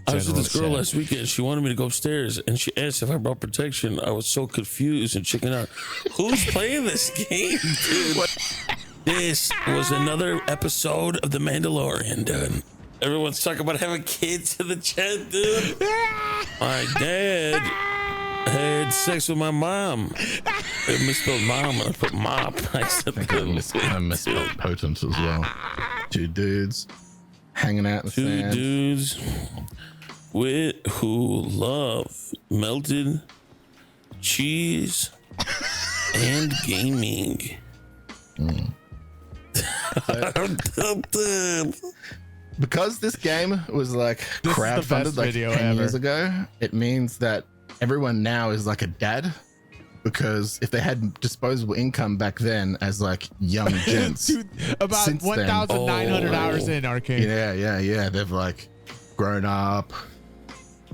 I was with this girl last weekend. She wanted me to go upstairs, and she asked if I brought protection. I was so confused and checking out. Who's playing this game, dude? This was another episode of The Mandalorian, dude. Everyone's talking about having kids in the chat, dude. My dad had sex with my mom. I misspelled mom and I put mop. I misspelled potent as well. Two dudes hanging out in the Two sand. dudes who love melted cheese and gaming. Because this game was like crowdfunded like 10 years ago, it means that everyone now is like a dad. Because if they had disposable income back then as like young gents, Dude, about 1,900 hours in Arcane. yeah, they've like grown up.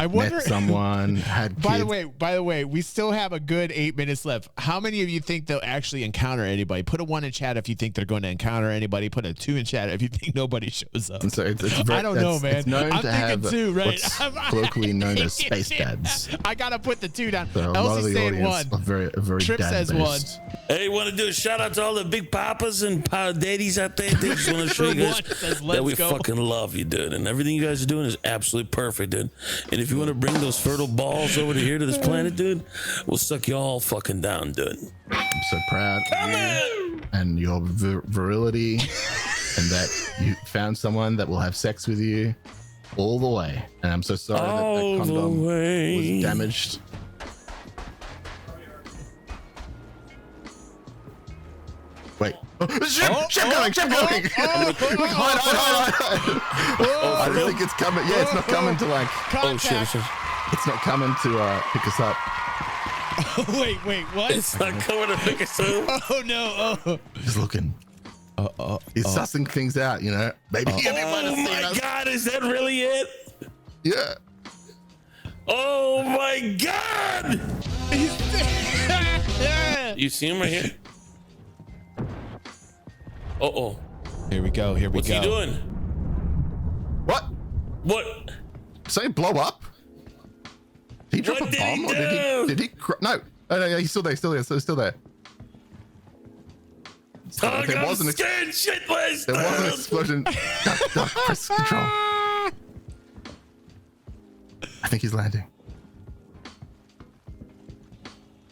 I wonder met someone, had kids. By the way, we still have a good 8 minutes left. How many of you think they'll actually encounter anybody? Put a 1 in chat if you think they're going to encounter anybody. Put a 2 in chat if you think nobody shows up. And so I don't know, man. It's known I'm to thinking have 2, right? what's colloquially known as space dads. I gotta put the 2 down. So a lot of the saying audience 1. are very Trip says 1. Hey, want to do a shout out to all the big papas and daddies out there? They just want to show you guys that we fucking love you, dude. And everything you guys are doing is absolutely perfect, dude. And if you want to bring those fertile balls over to here to this planet, dude, we'll suck you all fucking down, dude. I'm so proud of you and your virility and that you found someone that will have sex with you all the way. And I'm so sorry that condom was damaged. Wait. Ship going! Hide. I don't think it's coming. Yeah, it's not coming to like... Contact. It's not coming to pick us up. Wait, what? It's not coming to pick us up. Oh, no. Oh. He's looking. He's sussing things out, you know? Maybe Oh, my God. Is that really it? Yeah. Oh, my God. You see him right here? Uh-oh. Here we go. What's he doing? What? What? Say blow up? Did he drop What a did he bomb or do? did he no. No, he's still there, still there. There was an scared shitless. There was an explosion. Duck, press control. I think he's landing.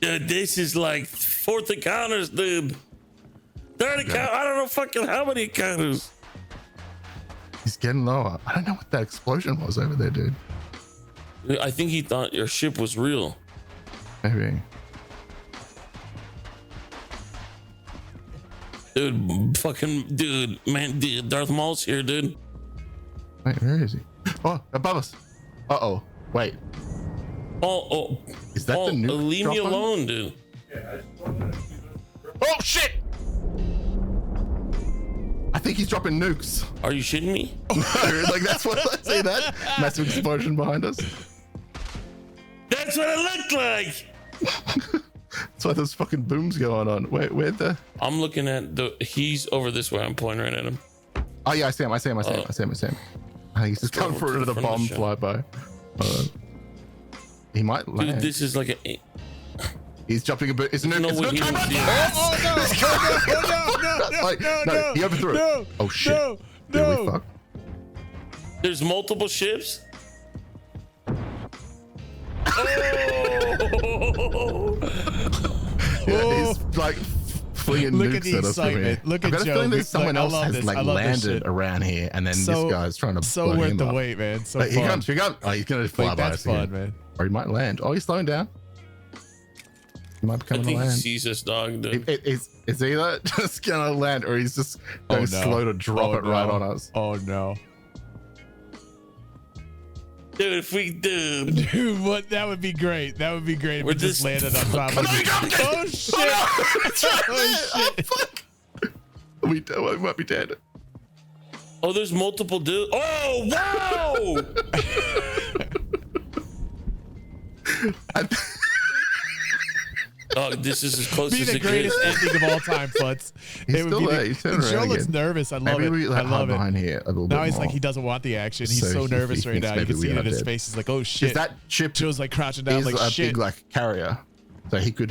Dude, this is like 4th encounters, dude. 3rd encounter. I don't know fucking how many encounters. He's getting lower. I don't know what that explosion was over there, dude. I think he thought your ship was real. Maybe. Dude, Darth Maul's here, dude. Wait, where is he? Oh, above us. Uh-oh. Wait. Oh. Is that the nuke? Leave me alone, dude. Oh, shit! I think he's dropping nukes. Are you shitting me? Like, that's what I see that? Massive explosion behind us. That's what it looked like. That's why there's fucking booms going on. Where'd the... I'm looking at he's over this way. I'm pointing right at him. Oh, yeah, I see him. I think he's just coming for another bomb flyby. He might land. Dude, this is like a... He's jumping a bit. It's a nuke. No, It's a nuke. No, he overthrew it. Oh, shit. No. We fuck? There's multiple ships. Oh! Yeah, he's like flinging Look at nukes the at us from here. excitement. Look at I've got a Joe. feeling that Look, someone I else love has this. like I love this landed shit. around here, and then this guy's trying to so blow worth him the up. wait, man. So Wait, fun. here comes. Oh, he's gonna fly by That's us fun, again. man. Or he might land. Oh, he's slowing down. He might be I coming to think he land. sees us, dog, dude. It's either just gonna land or he's just going slow to drop it right on us. Oh no. Dude, if we do. Dude, what? That would be great. That would be great if We're we just just landed on top of it. Oh shit! Oh, fuck. We might be dead. Oh, there's multiple dudes. Oh, wow! Oh, this is as close Be as the it greatest gets. ending of all time, Futz. He's still there. He's turning Joe around looks again. nervous. I love Maybe it. we I hide love it. behind here a little bit Now he's more. like he doesn't want the action. He's So so he nervous right thinks now. You maybe can see we it are in his dead. face. He's like, oh shit. That ship Joe's like crouching down is like a shit. big like carrier, so he could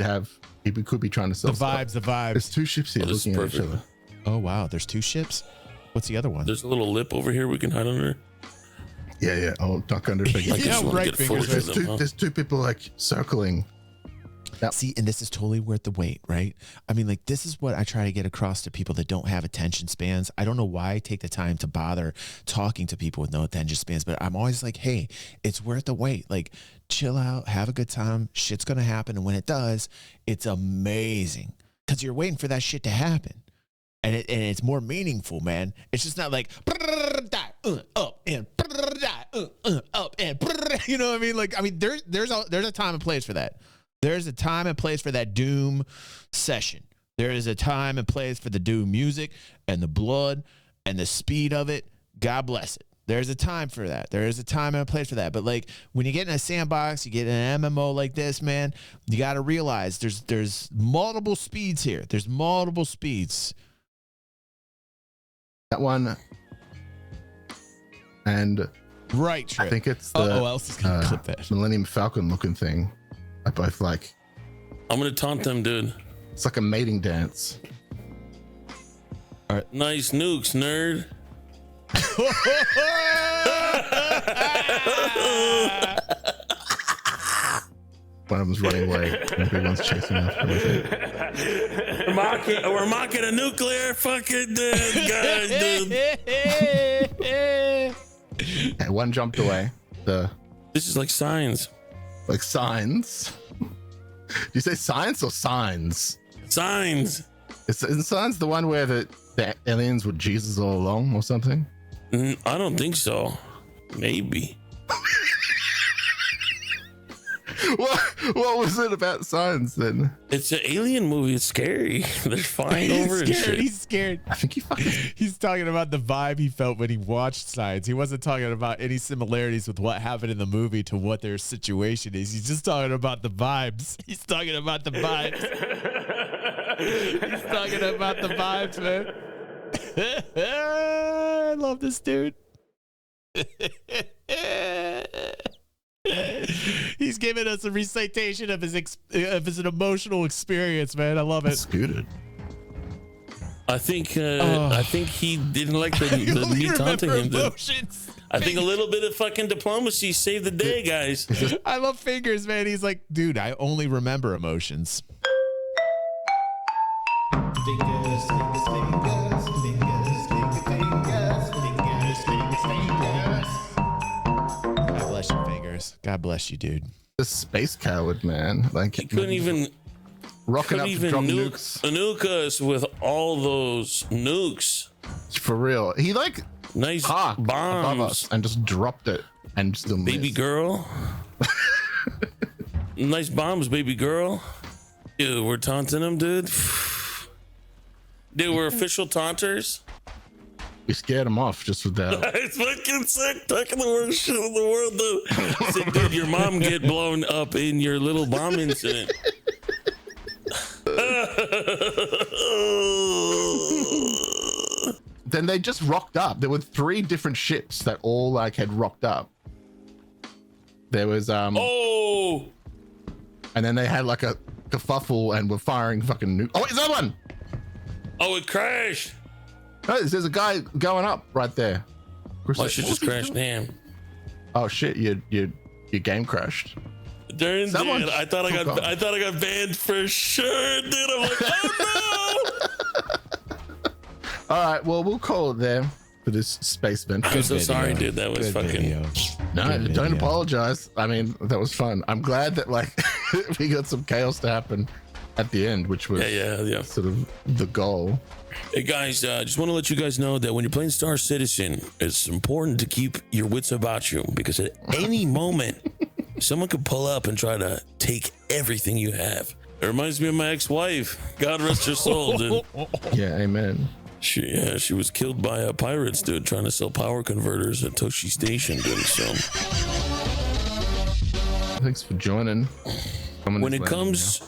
be trying to The sell stuff. vibes. There's two ships here Oh, this looking is at each perfect. other. Oh wow, there's 2 ships. What's the other one? There's a little lip over here we can hide under. Yeah. I'll duck under fingers. Yeah, right fingers. There's 2 people like circling. Yep. See, and this is totally worth the wait, right? I mean, like, this is what I try to get across to people that don't have attention spans. I don't know why I take the time to bother talking to people with no attention spans, but I'm always like, hey, it's worth the wait. Like, chill out, have a good time. Shit's going to happen. And when it does, it's amazing because you're waiting for that shit to happen. And it's more meaningful, man. It's just not like up and up and you know what I mean? Like, I mean, there's a time and place for that. There's a time and place for that Doom session. There is a time and place for the Doom music and the blood and the speed of it. God bless it. There's a time for that. There is a time and a place for that. But like when you get in a sandbox, you get in an MMO like this, man, you got to realize there's multiple speeds here. There's multiple speeds. That one. And right, Trip. I think it's the else is gonna clip that. Millennium Falcon looking thing. I both like. I'm gonna taunt them, dude. It's like a mating dance. All right. Nice nukes, nerd. One of them's running away. Everyone's chasing after him. We're mocking a nuclear fucking guys, dude. Yeah, one jumped away. This is like signs. Like signs. Do you say science or signs? Signs. Isn't signs the one where the aliens were Jesus all along or something? I don't think so. Maybe. What was it about signs then? It's an alien movie. It's scary. They're flying over and shit. He's scared. I think He's talking about the vibe he felt when he watched Signs. He wasn't talking about any similarities with what happened in the movie to what their situation is. He's just talking about the vibes. He's talking about the vibes. He's talking about the vibes, man. I love this dude. He's giving us a recitation of his emotional experience, man. I love it. Scooted. I think he didn't like the me taunting him. I think a little bit of fucking diplomacy saved the day, guys. I love fingers, man. He's like, dude, I only remember emotions. God bless you, fingers. God bless you, dude. The space coward, man. Like he couldn't even rocking up to drop nukes. Nuke us with all those nukes. For real. He like nice above bombs us and just dropped it and still missed. Baby girl. Nice bombs, baby girl. Dude, we're taunting him, dude. Dude, we're official taunters. We scared him off just with that. It's fucking sick. Talking the worst shit in the world, dude. Said, dude, your mom get blown up in your little bomb incident. Then they just rocked up. There were 3 different ships that all like had rocked up. There was Oh. And then they had like a kerfuffle and were firing fucking nuke. Oh, wait, is that one? Oh, it crashed. No, there's a guy going up right there. My shit just crashed. Damn. Oh shit! Your game crashed. During dude, I thought I got banned for sure, dude. I'm like, oh no. All right, well we'll call it there for this space event. I'm so sorry, dude. That was fucking. Video. No, don't apologize. I mean, that was fun. I'm glad that like we got some chaos to happen at the end, which was yeah. sort of the goal. Hey guys, just want to let you guys know that when you're playing Star Citizen, it's important to keep your wits about you because at any moment, someone could pull up and try to take everything you have. It reminds me of my ex-wife. God rest her soul, dude. Yeah, amen. She was killed by pirates, dude, trying to sell power converters at Toshi Station, dude. So, thanks for joining. When it comes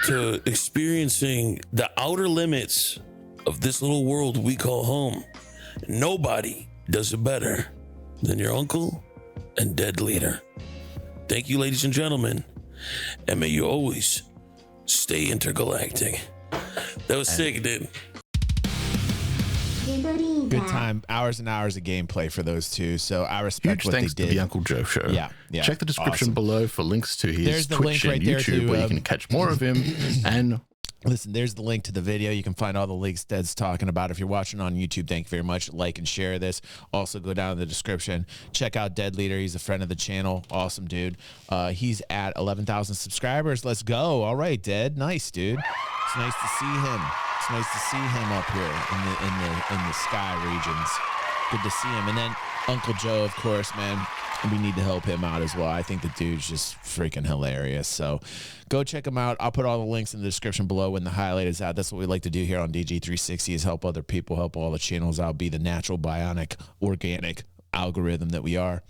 to experiencing the outer limits of this little world we call home, nobody does it better than your uncle and dead leader. Thank you, ladies and gentlemen, and may you always stay intergalactic. That was sick, dude. Good time, hours and hours of gameplay for those two. So I respect Huge what thanks they did. to the Uncle Joe Show. Yeah. Check the description Awesome. below for links to his There's the Twitch link right and there YouTube, to, where you can catch more of him. And listen, there's the link to the video. You can find all the links Dead's talking about. If you're watching on YouTube, thank you very much. Like and share this. Also, go down in the description. Check out Dead Leader. He's a friend of the channel. Awesome dude. He's at 11,000 subscribers. Let's go. All right, Dead. Nice, dude. It's nice to see him. It's nice to see him up here in the sky regions. Good to see him. And then Uncle Joe, of course, man. We need to help him out as well. I think the dude's just freaking hilarious. So go check him out. I'll put all the links in the description below when the highlight is out. That's what we like to do here on DG360 is help other people, help all the channels out, be the natural, bionic, organic algorithm that we are,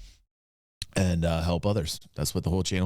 and help others. That's what the whole channel's